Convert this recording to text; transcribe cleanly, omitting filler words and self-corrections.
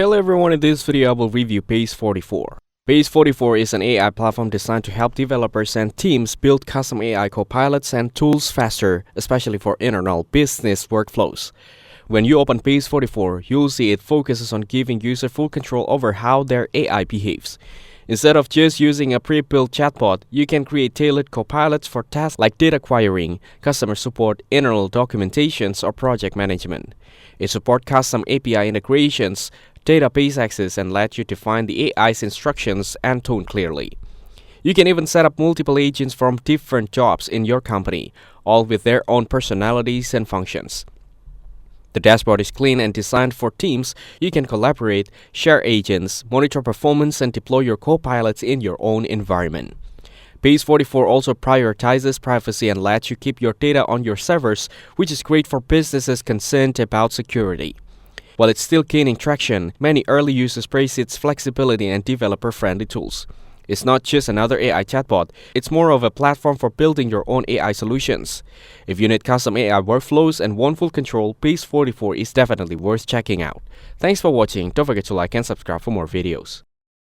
Hello everyone, in this video I will review Base44. Base44 is an AI platform designed to help developers and teams build custom AI copilots and tools faster, especially for internal business workflows. When you open Base44, you'll see it focuses on giving users full control over how their AI behaves. Instead of just using a pre-built chatbot, you can create tailored copilots for tasks like data querying, customer support, internal documentations, or project management. It supports custom API integrations, database access, and lets you define the AI's instructions and tone clearly. You can even set up multiple agents from different jobs in your company, all with their own personalities and functions. The dashboard is clean and designed for teams. You can collaborate, share agents, monitor performance, and deploy your copilots in your own environment. Base44 also prioritizes privacy and lets you keep your data on your servers, which is great for businesses concerned about security. While it's still gaining traction, many early users praise its flexibility and developer-friendly tools. It's not just another AI chatbot, it's more of a platform for building your own AI solutions. If you need custom AI workflows and want full control, Base44 is definitely worth checking out. Thanks for watching. Don't forget to like and subscribe for more videos.